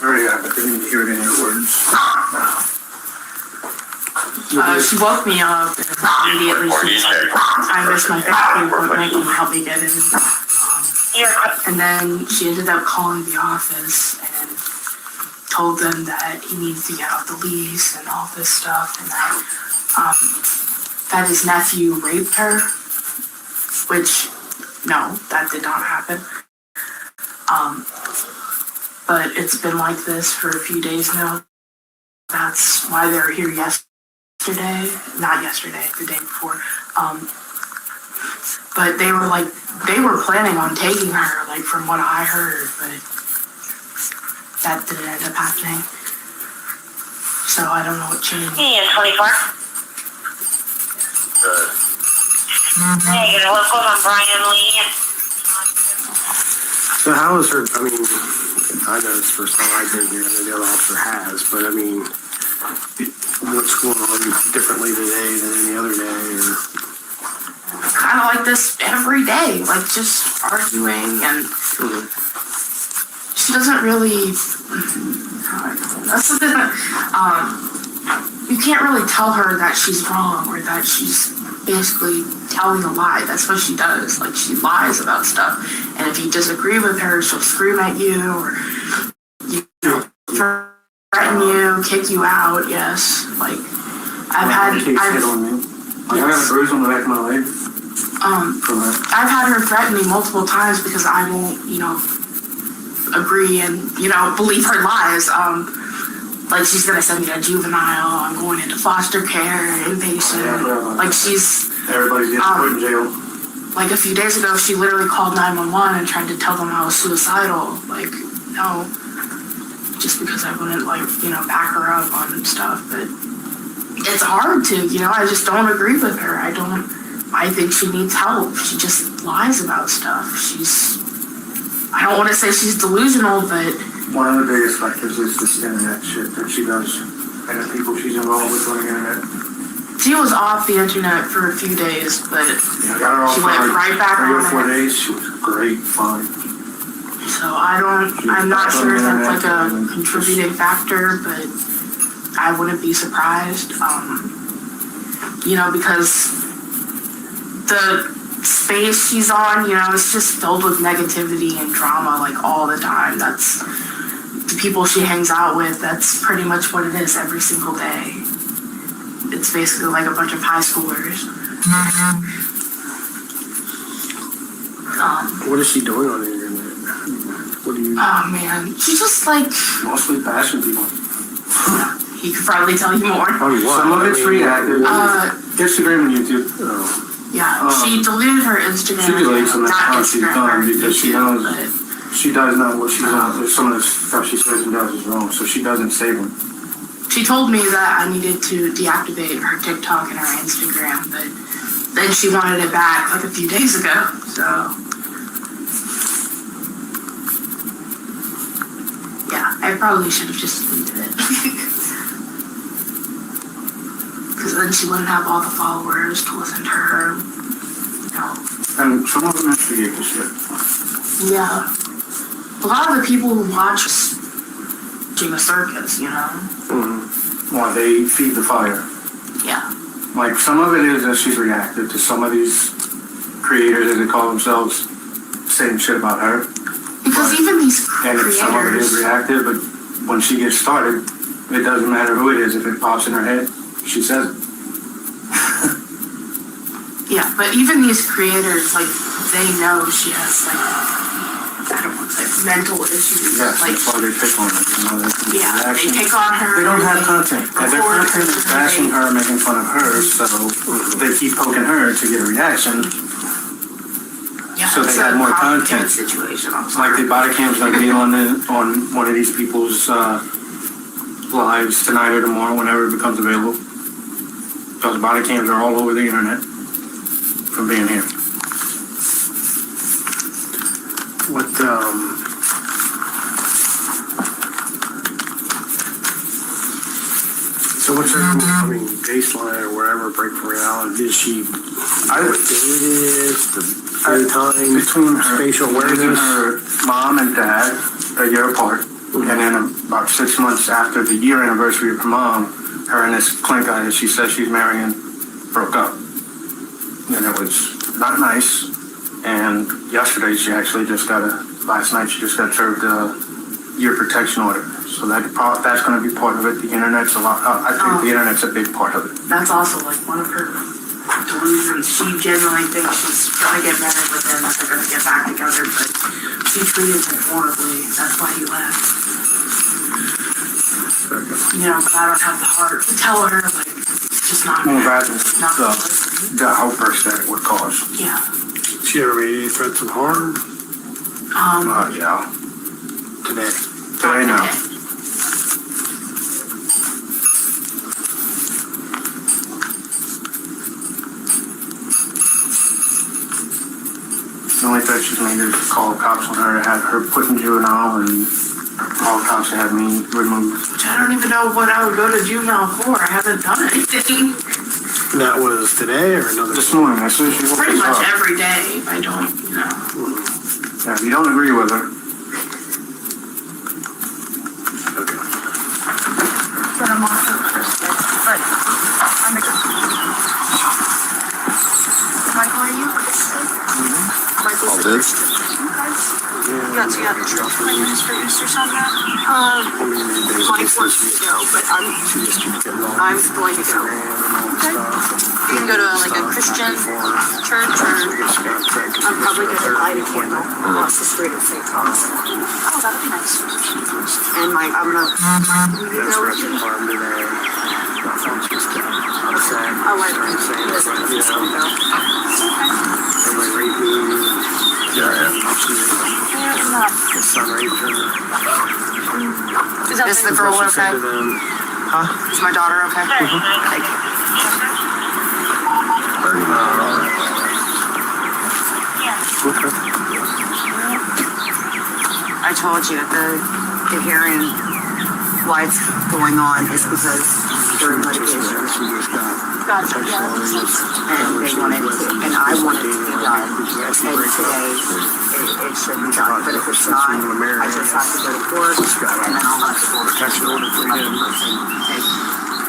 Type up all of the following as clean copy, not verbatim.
Sorry, I didn't hear any of your words. She woke me up and immediately she was like, I missed my therapy appointment, can you help me get in? And then she ended up calling the office and told them that he needs to get off the lease and all this stuff, and that his nephew raped her, which, no, that did not happen. But it's been like this for a few days now. That's why they were here yesterday. Not yesterday, the day before. But they were planning on taking her, like from what I heard, but that didn't end up happening. So I don't know what changed. Yeah, 24. Hey, what goes on Brian Lee? So how is her, I mean, I know it's the first time I've been here, and the other officer has, but I mean, what's going on differently today than any other day? Or? Kind of like this every day, like just arguing, and she doesn't really, that's the thing, you can't really tell her that she's wrong or that she's basically telling a lie. That's what she does. Like, she lies about stuff, and if you disagree with her, she'll scream at you or, you know, threaten you, kick you out. Yes, like I've had hit on me. I got a bruise on the back of my leg. I've had her threaten me multiple times because I won't, you know, agree and, you know, believe her lies. Like, she's gonna send me to juvenile, I'm going into foster care, inpatient. Like, she's... Everybody's getting put in jail. Like, a few days ago, she literally called 911 and tried to tell them I was suicidal. Like, no. Just because I wouldn't, like, you know, back her up on stuff. But it's hard to, you know, I just don't agree with her. I think she needs help. She just lies about stuff. I don't want to say she's delusional, but... One of the biggest factors is this internet shit that she does, and the people she's involved with on the internet. She was off the internet for a few days, but I got her off she went right back on 3 or 4 it. days. She was great, fine. So I'm not sure if that's like a contributing factor, but I wouldn't be surprised. You know, because the space she's on, you know, it's just filled with negativity and drama like all the time. That's the people she hangs out with. That's pretty much what it is every single day. It's basically like a bunch of high schoolers. What is she doing on the internet? What do you... Oh man, she's just like... Mostly bashing people. He could probably tell you more. Some of it's reactive. Instagram and YouTube. Yeah, she deleted her Instagram. She deletes them after she's done because she knows but she does know what she's on. Some of the stuff she says and does is wrong, so she doesn't save them. she told me that I needed to deactivate her TikTok and her Instagram, but then she wanted it back like a few days ago, so. Yeah, I probably should have just deleted it. Because then she wouldn't have all the followers to listen to her, you know. And some of them instigate the shit. Yeah. A lot of the people who watch King of Circus, you know? Mm-hmm. Well, they feed the fire. Yeah. Like, some of it is that she's reacted to some of these creators, as they call themselves, saying shit about her. Because even these And creators... some of it is reactive, but when she gets started, it doesn't matter who it is. If it pops in her head, she says it. Yeah, but even these creators, like, they know she has, like, I don't want to say mental issues. Yes, like, that's why they pick on her. You know, yeah, they pick on her. They don't have content. And their content is bashing her, making fun of her, so they keep poking her to get a reaction. Yeah, So they it's have a more complicated content. situation. It's like the Bodycam's gonna be on one of these people's lives tonight or tomorrow, whenever it becomes available. Because Bodycams are all over the internet from being here. What, so what's her, I mean, baseline or wherever, break from reality? Is she, I would the time, Between her, spatial between awareness? her mom and dad, a year apart, And then about 6 months after the year anniversary of her mom, her and this Clint guy that she says she's marrying broke up. And it was not nice. And yesterday last night she just got served a year protection order. So that's going to be part of it. The internet's I think the internet's a big part of it. That's also like one of her delusions. She genuinely thinks she's gonna get married with him, that they're gonna get back together, but she treated him horribly. That's why he left. You know, but I don't have the heart to tell her, like, it's just not Well, gonna that's the outburst that it would cause. Yeah. She ever made any threats of harm? Yeah. Today. Today now. The only threat she's made is call cops on her, had her put in juvenile, and all cops had me removed. Which I don't even know what I would go to juvenile for. I haven't done anything. That was today or another? This morning, I said she woke Pretty us much up. every day. I don't, you know. Yeah, if you don't agree with her, Okay. But I'm also interested. But I'm Michael, are you Christian? Michael's a Christian. You got plans for Easter Sunday? Mike wants to go, but I'm going to go. Okay. You can go to like a Christian church, or I'm probably going to light a candle across the street at St. Thomas. Oh, that'd be nice. And I'm gonna go with you. Oh, wait, he's gonna go. Everybody raped me. His son raped her. Is the girl okay? Huh? Is my daughter okay? Thank you. I told you the hearing, why it's going on is because during litigation. Gotcha. Yeah, that makes sense. And they wanted to, and I wanted to be done. And today, it should be done. But if it's not, I just have to go to court, and then I'll let the court protection order for him.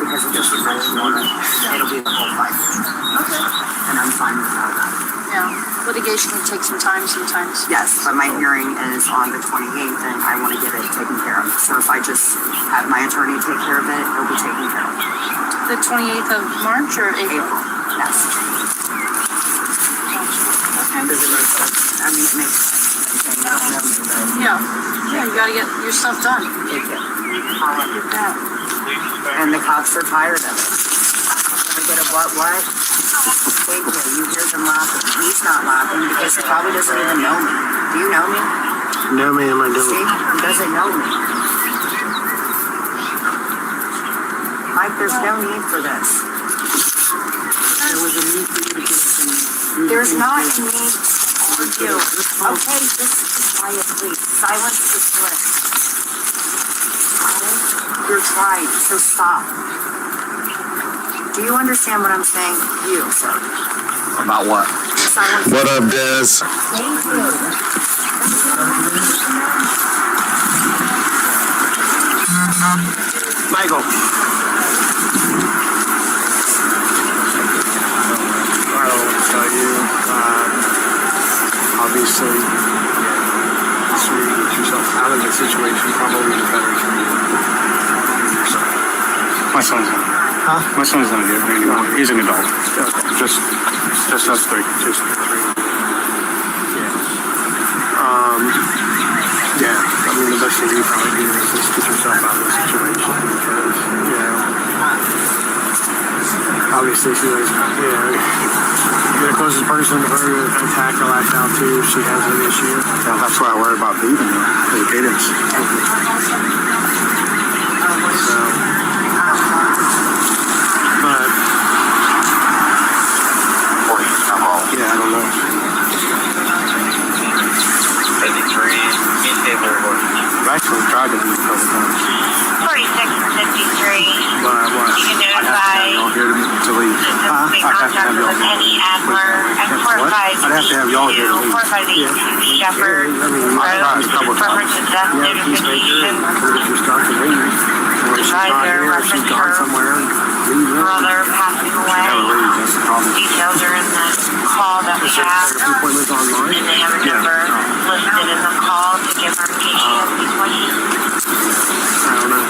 Because it just depends on it. It'll be the whole fight. Okay. And I'm fine with that. Yeah, litigation can take some time sometimes. Yes, but my hearing is on the 28th, and I want to get it taken care of. So if I just have my attorney take care of it, it'll be taken care of. The 28th of March or April? Yes. Okay. Does it make sense? I mean, it makes sense. Yeah, you gotta get your stuff done. Take it. And the cops are tired of it. I get a what? Thank you. You hear them laughing. He's not laughing because he probably doesn't even know me. Do you know me? No, ma'am, I See? don't. He doesn't know me. Mike, there's no need for this. There was a need for you to get some. There's not a need for you. Okay, just be quiet, please. Silence the slip. You're trying, so stop. Do you understand what I'm saying? You, sir. About what? Silence. What up, Des? Thank you. Michael. I don't want to tell you. Obviously, the sooner you get yourself out of the situation, probably the better for you. my son's not. Huh? My son's not here anymore. He's an adult. Just us three. Just yeah. I mean, the best thing you probably do is just get yourself out of the situation because, obviously she was, you're the closest person to her to attack or lash out to if she has an issue. Yeah, that's why I worry about leaving her. The cadence. So, but, yeah, I don't know. 53, in favor of I've actually tried to leave a couple times. 46 and 53. But what? You can I'd have to have y'all notify here to leave. make I'd have to have contact with y'all Penny Adler and What? I'd have to have y'all here to leave. 452 Shepherd I mean, I've tried a couple Road, times. reference to death notification. call that we have. Therapy appointments online? And they have a number listed in the call to give our patient these questions. I don't know,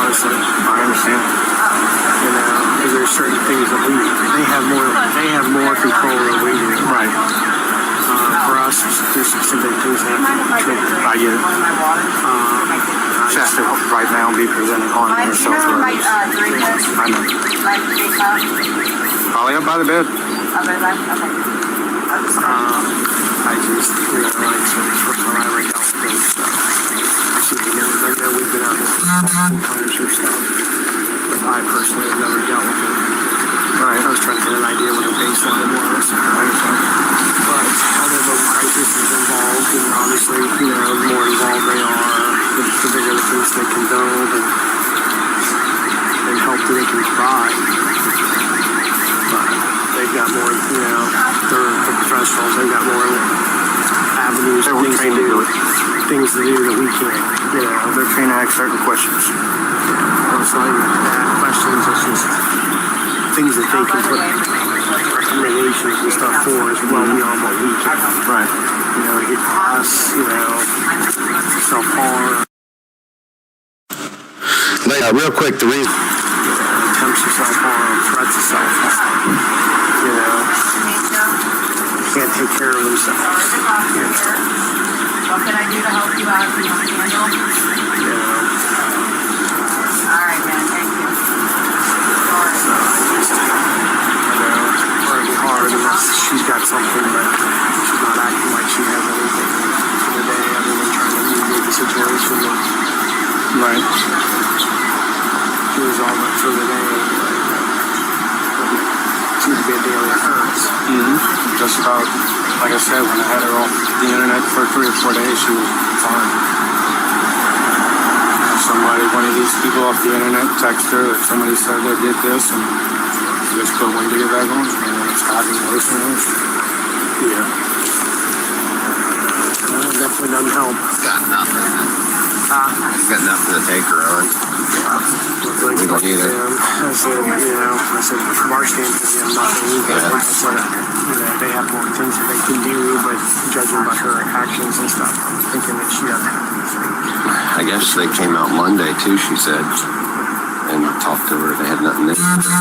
honestly. I understand. You know, because there's certain things that they have more control than we do. Right. For us, there's specific things that have to be triggered. I get it. She has to right now be presenting on herself. I know. Probably up by the bed. I just, you know, like I said, it's the first time I ever dealt with things, so. They know we've been out here sometimes or stuff, but I personally have never dealt with it. Right. I was trying to get an idea what the baseline was. But other than crisis is involved, and obviously, you know, the more involved they are, the bigger the things they can build and help that they can provide. But they've got more, you know, they're the professionals, they've got more avenues, things to do that we can't, you know. They're trained to ask certain questions. It's not even that questions, it's just things that they can put recommendations and stuff for is well beyond what we can. Right. You know, to get us, you know, self-harm. Real quick, the reason. Attempts to self-harm, threats of self-harm. You know, can't take care of themselves. What can I do to help you out? You want to handle? You know. All right, man. Thank you. So it's just, you know, working hard unless she's got something, but she's not acting like she has anything for the day other than trying to mediate the situation and Right. resolve it for the day. It seems to be a daily occurrence. Just about, like I said, when I had her off the internet for 3 or 4 days, she was fine. One of these people off the internet text her that somebody said they did this, and she just put one to get back on, and then it's gotten worse and worse. Yeah. It definitely doesn't help. Got nothing. Got nothing to take her on. Like, We don't need it. I said, you know, from our standpoint, we have nothing. I said, you know, they have more things that they can do, but judging by her actions and stuff, I'm thinking that she doesn't have anything. I guess they came out Monday too, she said, and talked to her. They had nothing there. Yeah,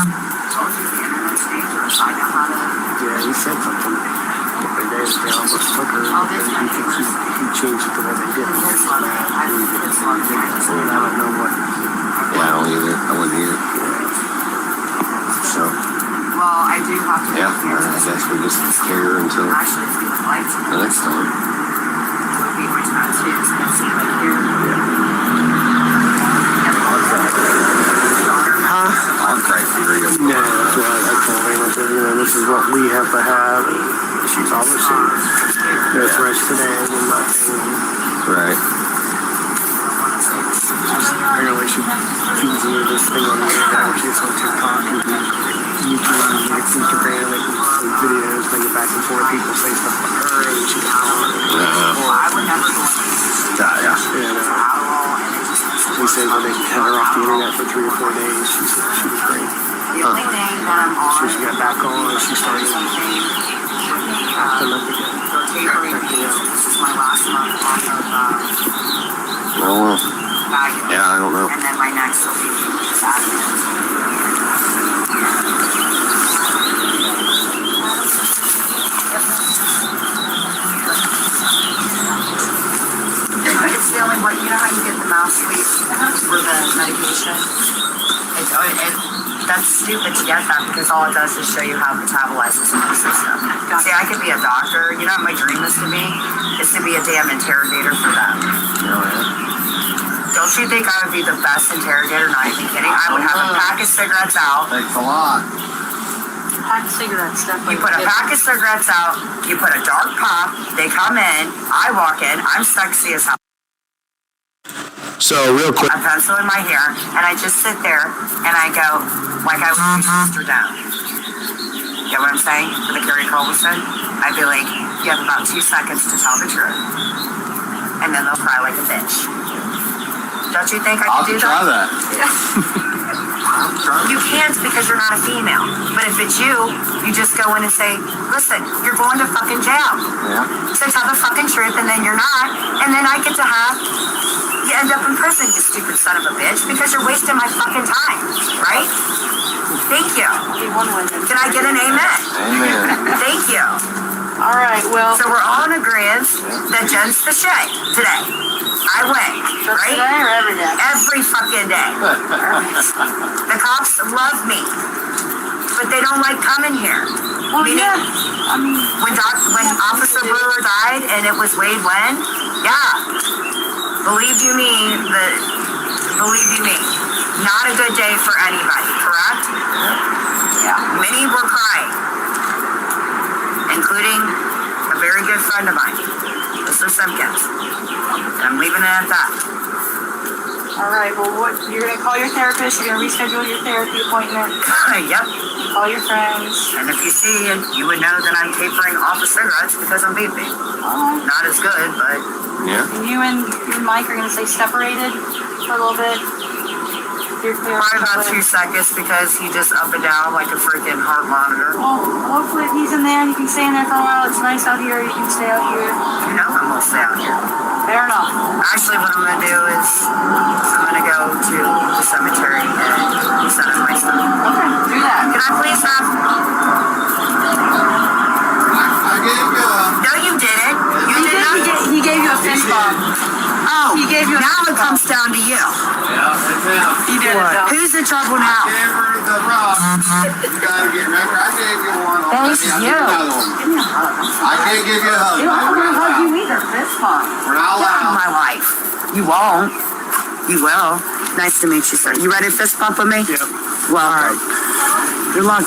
he said something. The day that they almost took her, and he changed it to what they did. I don't know what. Yeah, I don't either. I wouldn't either. So, Well, I do have to. yeah, I guess we just carry her until the next time. I'll cry for her. Yeah, that's what I told him. I said, you know, this is what we have to have. She's obviously there's rest today and nothing. Right. Apparently she feeds into this thing on the internet. She's on TikTok and YouTube and Instagram and videos, bring it back and forth. People say stuff about her and she's out. I would never go Yeah. He said when they had her off the internet for 3 or 4 days, she said she was great. The only thing that I'm on. So she got back on, she started acting up again. This is my last month off of Oh, baggage. yeah, I don't know. And then my next will be It's the only one, you know how you get the mouth sweep for the medication? That's stupid to get that because all it does is show you how it metabolizes in the system. See, I could be a doctor. You know what my dream is to be? Is to be a damn interrogator for them. Don't you think I would be the best interrogator? Not even kidding. I would have a pack of cigarettes out. Thanks a lot. Pack cigarettes, definitely. You put a pack of cigarettes out. You put a dark pop. They come in. I walk in. I'm sexy as hell. So, real quick. A pencil in my hair, and I just sit there and I go, like I would be sister down. Get what I'm saying? For the Carrie Colson, I'd be like, you have about 2 seconds to tell the truth. And then they'll cry like a bitch. Don't you think I could do that? I'll try that. You can't because you're not a female. But if it's you, you just go in and say, listen, you're going to fucking jail. Yeah. So tell the fucking truth, and then you're not. And then I get to have, you end up in prison, you stupid son of a bitch, because you're wasting my fucking time, right? Thank you. Can I get an amen? Amen. Thank you. All right, well, So we're all in agreement that Jen's the shit today. I win, just right? today or every day? Every fucking day. The cops love me, but they don't like coming here. Well, Meaning, yeah, I mean, when Officer Brewer died and it was Wade Wen, yeah. Believe you me, not a good day for anybody, correct? yeah. Many were crying, including a very good friend of mine, Mr. Simpkins. And I'm leaving it at that. All right, well, what, you're gonna call your therapist, you're gonna reschedule your therapy appointment, Yep. call your friends. And if you see it, you would know that I'm tapering off of cigarettes because I'm vaping. All right. Not as good, but Yeah. And you and Mike are gonna stay separated for a little bit. You're clear. probably about 2 seconds because he just up and down like a freaking heart monitor. Well, hopefully if he's in there and you can stay in there for a while, it's nice out here, you can stay out here. You know I'm gonna stay out here. Fair enough. Actually, what I'm gonna do is I'm gonna go to the cemetery and send in my stuff. Okay, do that. Can I please have? I gave you a. No, you didn't. You did not. He gave you a fist bump. Oh, He gave you a now fist it comes down to you. Yeah, that's him. He did it though. Who's in trouble now? Gave her the rock. You gotta get, remember, I gave you one. Thank you. Another one. Give me a hug. I can't give you a hug. You don't want to hug you either. Fist bump. We're not Get out of allowed. my life. You won't. You will. Nice to meet you, sir. You ready to fist bump with me? Yep. Well, all right. Good luck.